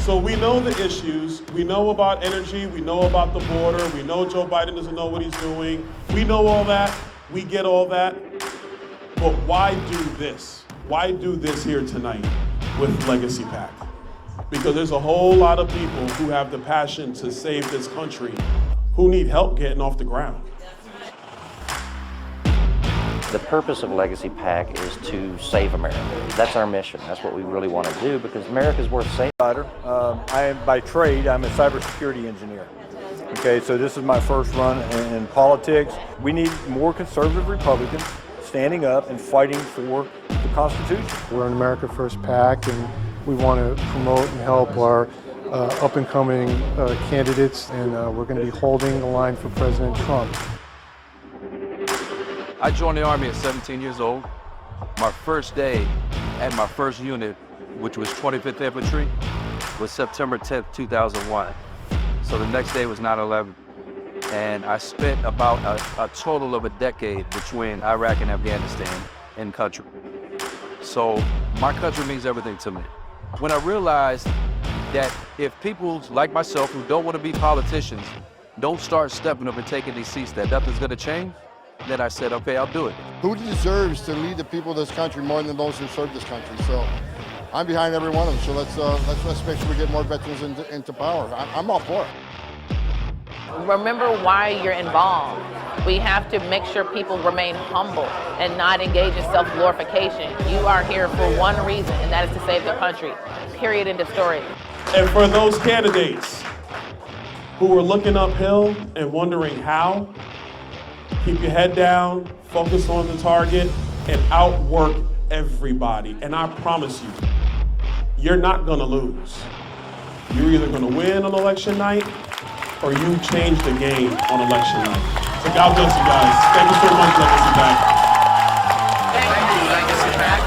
So we know the issues, we know about energy, we know about the border, we know Joe Biden doesn't know what he's doing. We know all that, we get all that. But why do this? Why do this here tonight with Legacy PAC? Because there's a whole lot of people who have the passion to save this country who need help getting off the ground. The purpose of Legacy PAC is to save America. That's our mission. That's what we really want to do because America is worth saving. I am by trade, I'm a cybersecurity engineer. Okay, so this is my first run in politics. We need more conservative Republicans standing up and fighting for the Constitution. We're an America First PAC, and we want to promote and help our up-and-coming candidates, and we're going to be holding the line for President Trump. I joined the Army at 17 years old. My first day at my first unit, which was 25th Infantry, was September 10th, 2001. So the next day was 9/11. And I spent about a total of a decade between Iraq and Afghanistan in country. So my country means everything to me. When I realized that if people like myself who don't want to be politicians don't start stepping up and taking these seats, that nothing's going to change, then I said, okay, I'll do it. Who deserves to lead the people of this country more than those who serve this country? So I'm behind every one of them. So let's make sure we get more veterans into power. I'm all for it. Remember why you're involved. We have to make sure people remain humble and not engage in self-glorification. You are here for one reason, and that is to save the country. Period. End of story. And for those candidates who are looking uphill and wondering how, keep your head down, focus on the target, and outwork everybody. And I promise you, you're not gonna lose. You're either gonna win on election night or you change the game on election night. So God bless you guys. Thank you so much, Legacy PAC. Thank you, Legacy PAC.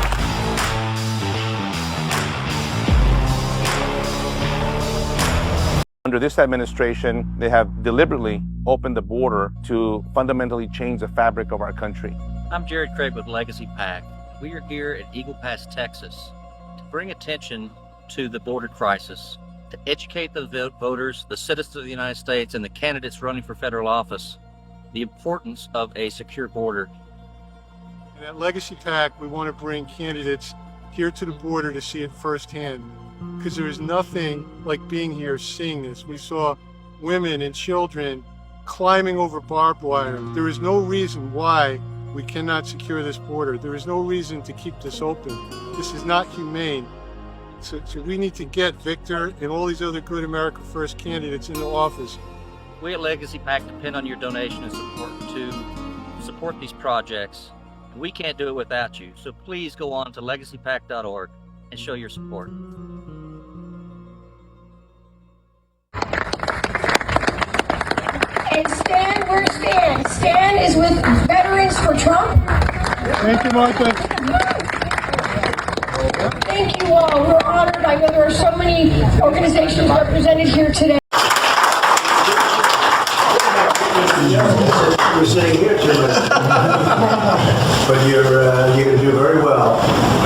Under this administration, they have deliberately opened the border to fundamentally change the fabric of our country. I'm Jared Craig with Legacy PAC. We are here at Eagle Pass, Texas, to bring attention to the border crisis, to educate the voters, the citizens of the United States, and the candidates running for federal office, the importance of a secure border. And at Legacy PAC, we want to bring candidates here to the border to see it firsthand, because there is nothing like being here, seeing this. We saw women and children climbing over barbed wire. There is no reason why we cannot secure this border. There is no reason to keep this open. This is not humane. So we need to get Victor and all these other good America First candidates into office. We at Legacy PAC depend on your donation and support to support these projects. We can't do it without you. So please go on to legacypac.org and show your support. And Stan, where's Stan? Stan is with Veterans for Trump. Thank you, Martha. Thank you all. We're honored. I know there are so many organizations represented here today. We're sitting here tonight, but you're going to do very well.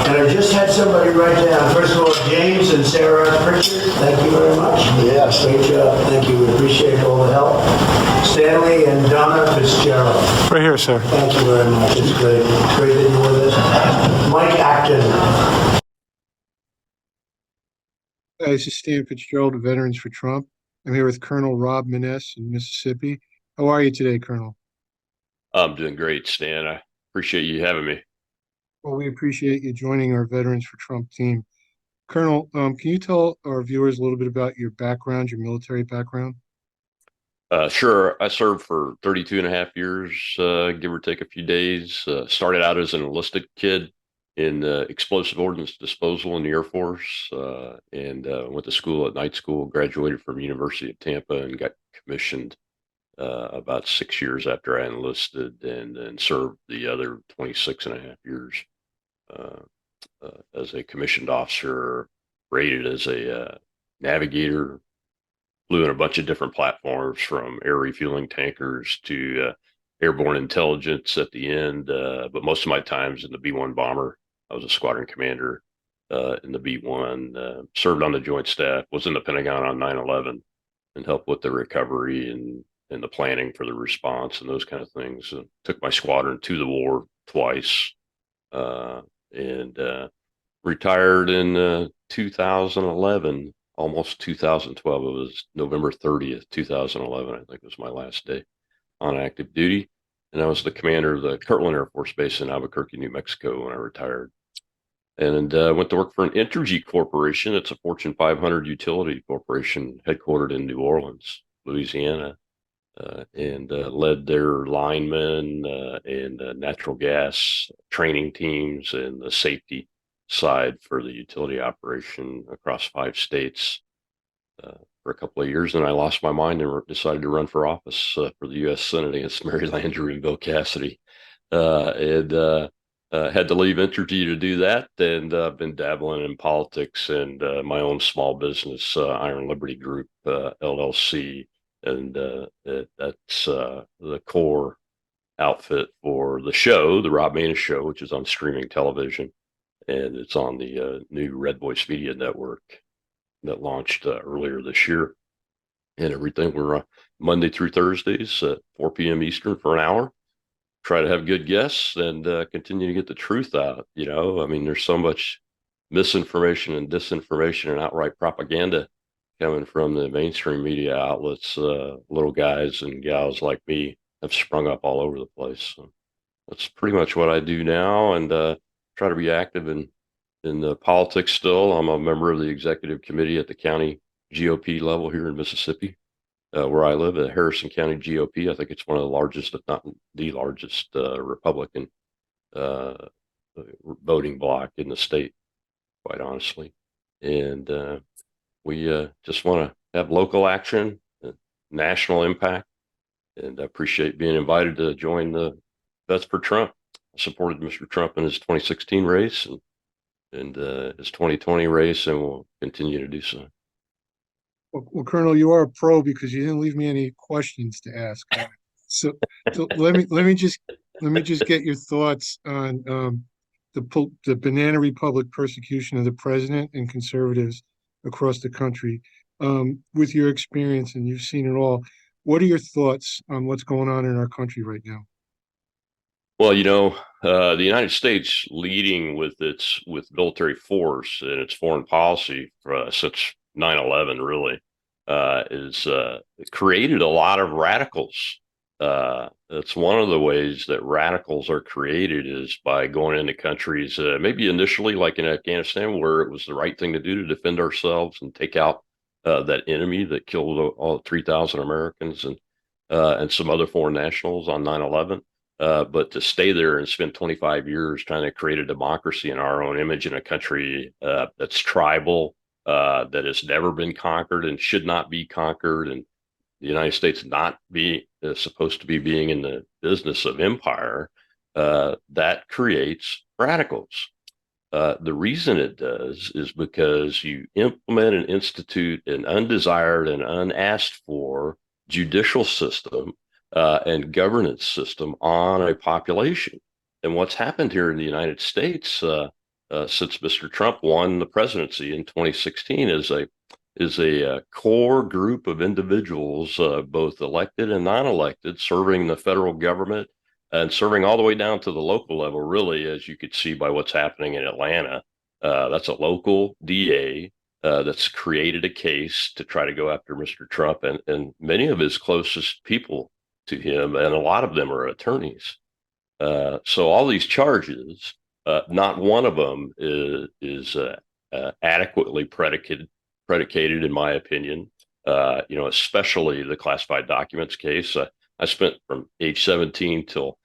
And I just had somebody write down, first of all, James and Sarah Pritchard, thank you very much. Yes. Great job. Thank you. We appreciate all the help. Stanley and Donna Fitzgerald. Right here, sir. Thank you very much. It's great. It's great that you're with us. Mike Acton. Hi, this is Stan Fitzgerald of Veterans for Trump. I'm here with Colonel Rob Maness in Mississippi. How are you today, Colonel? I'm doing great, Stan. I appreciate you having me. Well, we appreciate you joining our Veterans for Trump team. Colonel, can you tell our viewers a little bit about your background, your military background? Sure. I served for 32 and a half years, give or take a few days. Started out as an enlisted kid in explosive ordnance disposal in the Air Force, and went to school at night school, graduated from University of Tampa, and got commissioned about 6 years after I enlisted, and then served the other 26 and a half years as a commissioned officer, rated as a navigator, flew in a bunch of different platforms from air refueling tankers to airborne intelligence at the end, but most of my times in the B-1 bomber. I was a squadron commander in the B-1, served on the Joint Staff, was in the Pentagon on 9/11, and helped with the recovery and the planning for the response and those kind of things. Took my squadron to the war twice, and retired in 2011, almost 2012. It was November 30th, 2011, I think was my last day on active duty. And I was the commander of the Kirtland Air Force Base in Albuquerque, New Mexico when I retired. And went to work for an Entergy Corporation. It's a Fortune 500 utility corporation headquartered in New Orleans, Louisiana, and led their linemen and natural gas training teams and the safety side for the utility operation across 5 states for a couple of years. And I lost my mind and decided to run for office for the U.S. Senate against Mary Landrieu and Bill Cassidy. And had to leave Entergy to do that, and been dabbling in politics and my own small business, Iron Liberty Group, LLC, and that's the core outfit for the show, the Rob Maness Show, which is on streaming television, and it's on the new Red Voice Media Network that launched earlier this year. And everything, we're Monday through Thursdays at 4 p.m. Eastern for an hour. Try to have good guests and continue to get the truth out. I mean, there's so much misinformation and disinformation and outright propaganda coming from the mainstream media outlets. Little guys and gals like me have sprung up all over the place. So that's pretty much what I do now, and try to be active in the politics still. I'm a member of the executive committee at the county GOP level here in Mississippi. Where I live at Harrison County GOP. I think it's one of the largest, if not the largest, Republican voting bloc in the state, quite honestly. And we just want to have local action, national impact, and I appreciate being invited to join the Vets for Trump. I supported Mr. Trump in his 2016 race and his 2020 race, and will continue to do so. Well, Colonel, you are a pro because you didn't leave me any questions to ask. So let me just get your thoughts on the Banana Republic persecution of the president and conservatives across the country. With your experience, and you've seen it all, what are your thoughts on what's going on in our country right now? Well, the United States leading with military force and its foreign policy since 9/11 really is created a lot of radicals. It's one of the ways that radicals are created is by going into countries, maybe initially like in Afghanistan, where it was the right thing to do to defend ourselves and take out that enemy that killed all 3,000 Americans and some other foreign nationals on 9/11. But to stay there and spend 25 years trying to create a democracy in our own image in a country that's tribal, that has never been conquered and should not be conquered, and the United States not be supposed to be being in the business of empire, that creates radicals. The reason it does is because you implement and institute an undesired and unasked for judicial system and governance system on a population. And what's happened here in the United States since Mr. Trump won the presidency in 2016 is a core group of individuals, both elected and non-elected, serving the federal government and serving all the way down to the local level, really, as you could see by what's happening in Atlanta. That's a local DA that's created a case to try to go after Mr. Trump and many of his closest people to him, and a lot of them are attorneys. So all these charges, not one of them is adequately predicated, in my opinion. Especially the classified documents case. I spent from age 17 till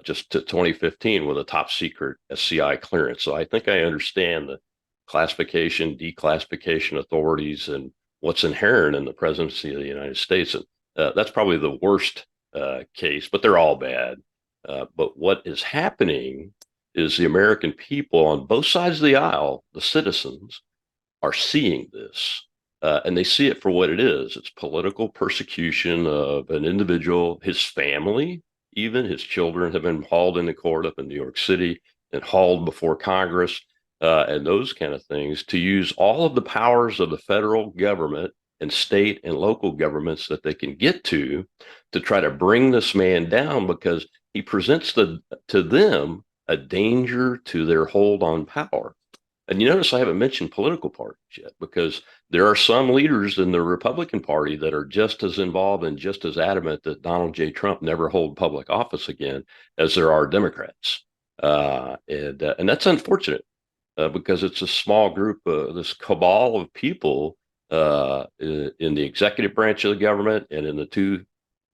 just to 2015 with a top secret SCI clearance. So I think I understand the classification, declassification authorities, and what's inherent in the presidency of the United States. And that's probably the worst case, but they're all bad. But what is happening is the American people on both sides of the aisle, the citizens, are seeing this. And they see it for what it is. It's political persecution of an individual, his family, even his children have been hauled into court up in New York City and hauled before Congress. and those kind of things to use all of the powers of the federal government and state and local governments that they can get to try to bring this man down because he presents to them a danger to their hold on power. And you notice I haven't mentioned political parties yet because there are some leaders in the Republican Party that are just as involved and just as adamant that Donald J. Trump never hold public office again as there are Democrats. And that's unfortunate because it's a small group, this cabal of people in the executive branch of the government and in the two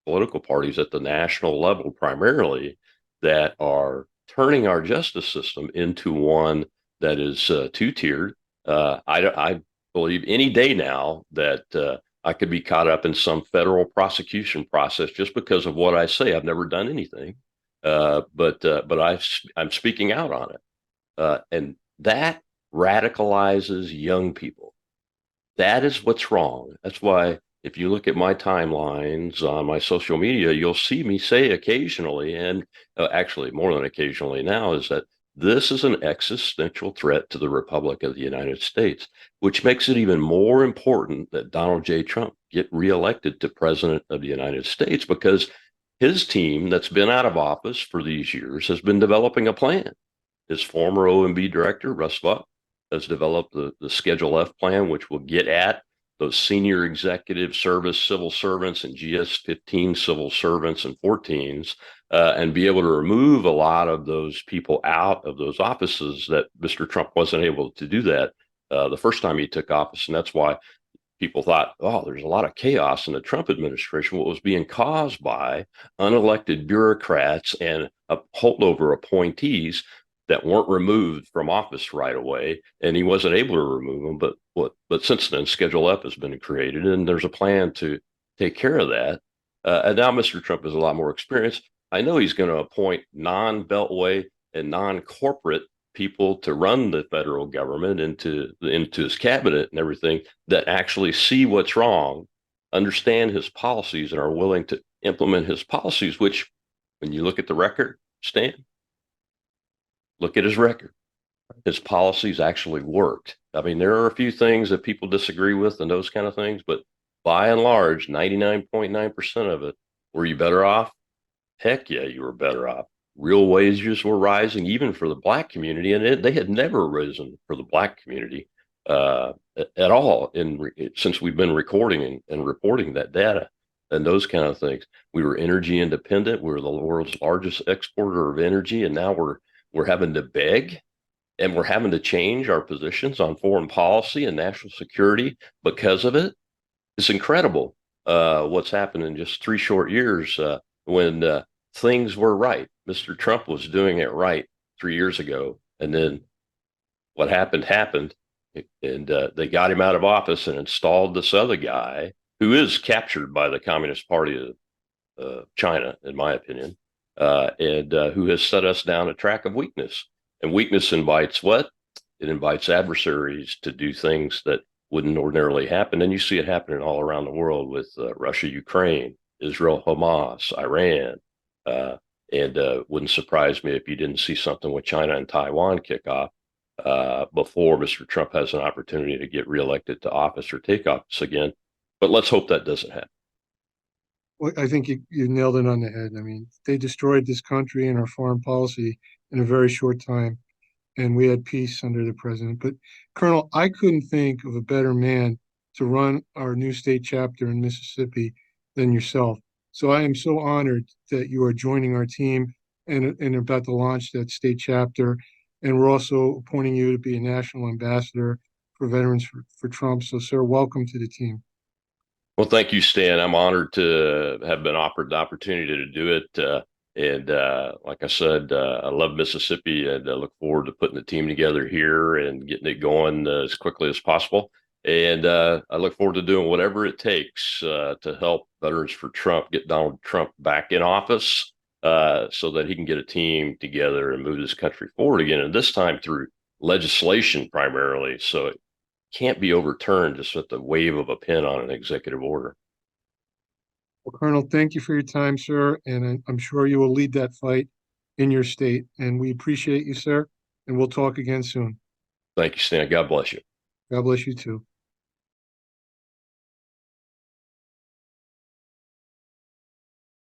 political parties at the national level primarily that are turning our justice system into one that is two-tiered. I believe any day now that I could be caught up in some federal prosecution process just because of what I say. I've never done anything, but I'm speaking out on it, and that radicalizes young people. That is what's wrong. That's why if you look at my timelines on my social media, you'll see me say occasionally, and actually more than occasionally now, is that this is an existential threat to the Republic of the United States, which makes it even more important that Donald J. Trump get reelected to President of the United States because his team that's been out of office for these years has been developing a plan. His former OMB director, Russ Vought, has developed the Schedule F plan, which will get at those senior executive service civil servants and GS-15 civil servants and 14s, and be able to remove a lot of those people out of those offices that Mr. Trump wasn't able to do that the first time he took office. And that's why people thought, oh, there's a lot of chaos in the Trump administration. What was being caused by unelected bureaucrats and holdover appointees that weren't removed from office right away, and he wasn't able to remove them. But since then, Schedule F has been created, and there's a plan to take care of that. And now Mr. Trump has a lot more experience. I know he's going to appoint non-Beltway and non-corporate people to run the federal government into his cabinet and everything that actually see what's wrong, understand his policies, and are willing to implement his policies. Which, when you look at the record, Stan, look at his record. His policies actually worked. I mean, there are a few things that people disagree with and those kind of things, but by and large, 99.9% of it, were you better off? Heck yeah, you were better off. Real wages were rising, even for the black community, and they had never risen for the black community at all since we've been recording and reporting that data and those kind of things. We were energy independent. We were the world's largest exporter of energy, and now we're having to beg and we're having to change our positions on foreign policy and national security because of it. It's incredible what's happened in just 3 short years when things were right. Mr. Trump was doing it right 3 years ago. And then what happened, and they got him out of office and installed this other guy who is captured by the Communist Party of China, in my opinion, and who has set us down a track of weakness. And weakness invites what? It invites adversaries to do things that wouldn't ordinarily happen. And you see it happening all around the world with Russia, Ukraine, Israel, Hamas, Iran. And wouldn't surprise me if you didn't see something with China and Taiwan kick off before Mr. Trump has an opportunity to get reelected to office or take office again. But let's hope that doesn't happen. Well, I think you nailed it on the head. I mean, they destroyed this country and our foreign policy in a very short time, and we had peace under the president. But Colonel, I couldn't think of a better man to run our new state chapter in Mississippi than yourself. So I am so honored that you are joining our team and about to launch that state chapter. And we're also appointing you to be a national ambassador for Veterans for Trump. So, sir, welcome to the team. Well, thank you, Stan. I'm honored to have been offered the opportunity to do it. And like I said, I love Mississippi, and I look forward to putting the team together here and getting it going as quickly as possible. And I look forward to doing whatever it takes to help Veterans for Trump get Donald Trump back in office so that he can get a team together and move this country forward again. And this time through legislation primarily. So it can't be overturned just with the wave of a pen on an executive order. Well, Colonel, thank you for your time, sir. And I'm sure you will lead that fight in your state. And we appreciate you, sir. And we'll talk again soon. Thank you, Stan. God bless you. God bless you too.